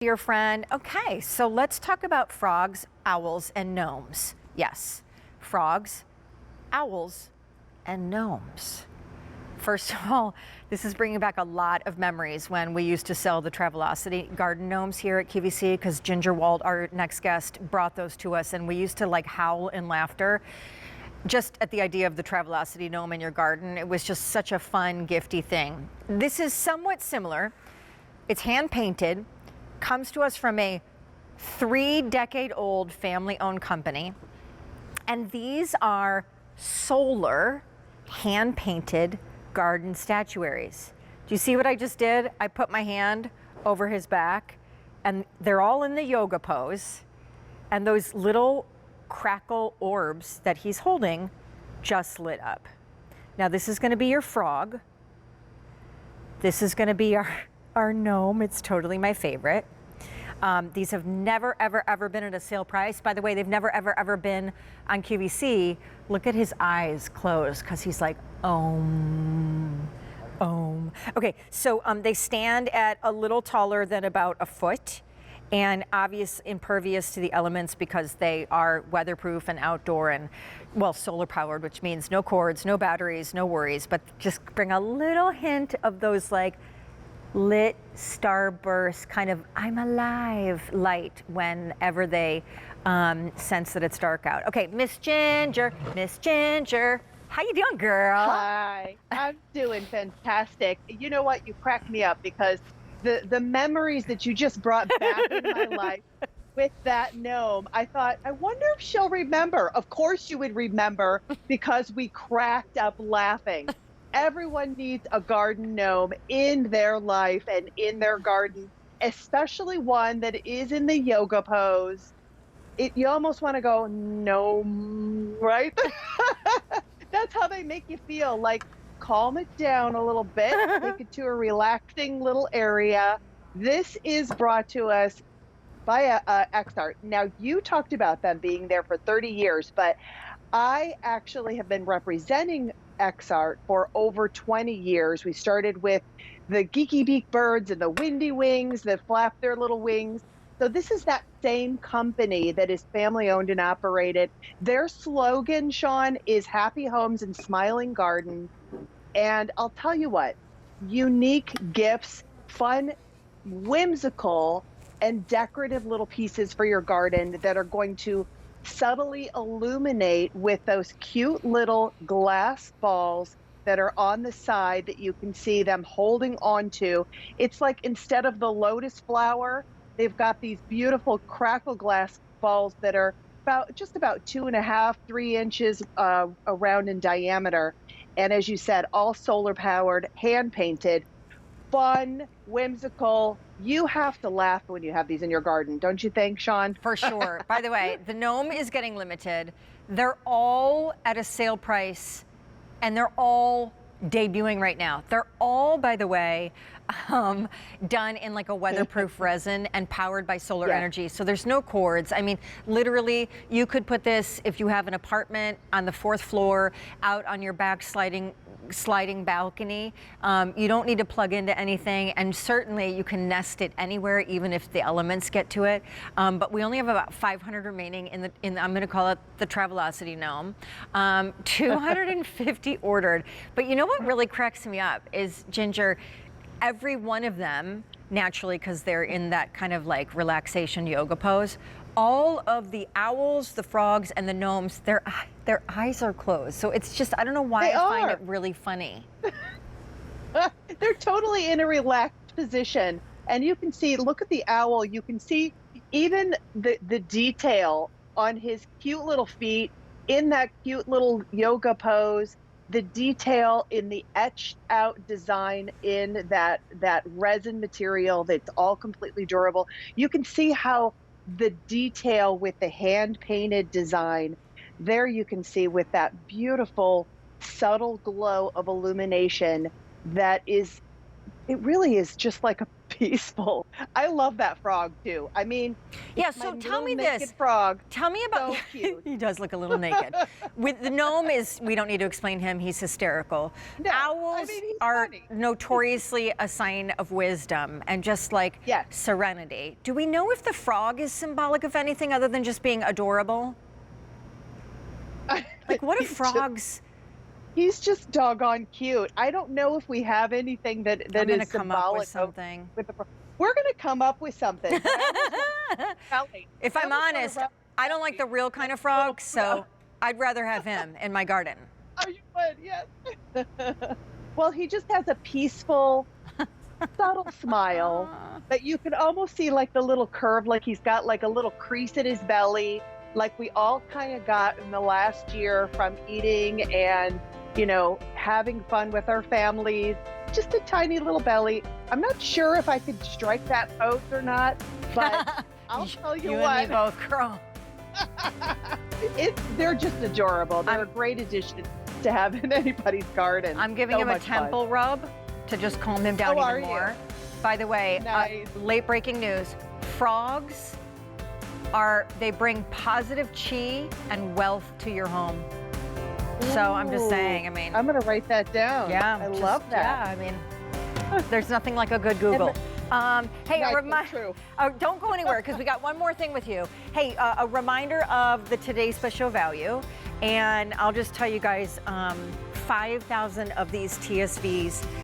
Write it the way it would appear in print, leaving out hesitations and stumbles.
Dear friend, okay, so let's talk about frogs, owls, and gnomes. Yes, frogs, owls, and gnomes. First of all, this is bringing back a lot of memories when we used to sell the Travelocity garden gnomes here at QVC, because Ginger Wald, our next guest, brought those to us, and we used to like howl in laughter just at the idea of the Travelocity gnome in your garden. It was just such a fun, gifty thing. This is somewhat similar. It's hand painted, comes to us from a 3-decade-old family-owned company, and these are solar hand-painted garden statuaries. Do you see what I just did? I put my hand over his back, and they're all in the yoga pose, and those little crackle orbs that he's holding just lit up. Now this is going to be your frog. This is going to be our gnome. It's totally my favorite. These have never, ever, ever been at a sale price. By the way, they've never, ever, ever been on QVC. Look at his eyes closed, because he's like, Om. Okay, so they stand at a little taller than about a foot, and impervious to the elements because they are weatherproof and outdoor and, well, solar powered, which means no cords, no batteries, no worries, but just bring a little hint of those like lit starburst kind of I'm alive light whenever they sense that it's dark out. Okay, Miss Ginger, how you doing, girl? Hi, I'm doing fantastic. You know what? You cracked me up because the memories that you just brought back in my life with that gnome, I thought, I wonder if she'll remember. Of course you would remember, because we cracked up laughing. Everyone needs a garden gnome in their life and in their garden, especially one that is in the yoga pose. You almost want to go, gnome, right? That's how they make you feel, like calm it down a little bit, take it to a relaxing little area. This is brought to us by Exhart. Now, you talked about them being there for 30 years, but I actually have been representing Exhart for over 20 years. We started with the geeky beak birds and the windy wings that flap their little wings. So this is that same company that is family owned and operated. Their slogan, Sean, is Happy Homes and Smiling Gardens. And I'll tell you what, unique gifts, fun, whimsical, and decorative little pieces for your garden that are going to subtly illuminate with those cute little glass balls that are on the side that you can see them holding onto. It's like, instead of the lotus flower, they've got these beautiful crackle glass balls that are just about 2.5, 3 inches around in diameter. And as you said, all solar powered, hand painted, fun, whimsical. You have to laugh when you have these in your garden, don't you think, Sean? For sure. By the way, the gnome is getting limited. They're all at a sale price, and they're all debuting right now. They're all, by the way, done in like a weatherproof resin and powered by solar energy. So there's no cords. I mean, literally, you could put this, if you have an apartment on the 4th floor, out on your back sliding balcony. You don't need to plug into anything, and certainly you can nest it anywhere, even if the elements get to it. But we only have about 500 remaining in I'm going to call it the Travelocity gnome. 250 ordered. But you know what really cracks me up is, Ginger, every one of them, naturally, because they're in that kind of like relaxation yoga pose, all of the owls, the frogs, and the gnomes, their eyes are closed. So it's just, I don't know why I find it really funny. They're totally in a relaxed position. And you can see, look at the owl, you can see even the detail on his cute little feet in that cute little yoga pose, the detail in the etched out design in that resin material that's all completely durable. You can see how the detail with the hand painted design there, you can see with that beautiful subtle glow of illumination that is, it really is just like a peaceful. I love that frog too. I mean, Yeah, It's my so tell little me naked this. frog. Tell me about. So cute. He does look a little naked. With the gnome we don't need to explain him. He's hysterical. No, Owls he's are funny. notoriously a sign of wisdom and just like Yes. serenity. Do we know if the frog is symbolic of anything other than just being adorable? Like, what if frogs? He's just doggone cute. I don't know if we have anything that I'm gonna is come up with symbolic something. we're going to come up with something. If I'm honest, I don't like the real kind of frog, so I'd rather have him in my garden. Oh, you would, yes. Well, he just has a peaceful, subtle smile, but you can almost see like the little curve, like he's got like a little crease in his belly, like we all kind of got in the last year from eating and, you know, having fun with our families. Just a tiny little belly. I'm not sure if I could strike that pose or not, but I'll tell you what. And me both, girl. They're just adorable. They're a great addition to have in anybody's garden. I'm giving him a temple rub to just calm him down even more. By the way, Nice. late breaking news, frogs they bring positive chi and wealth to your home. So I'm just saying, I mean. I'm going to write that down. Yeah. I love that. Yeah, I mean, there's nothing like a good Google. Hey, True. don't go anywhere because we got one more thing with you. Hey, a reminder of the today's special value. And I'll just tell you guys, 5,000 of these TSVs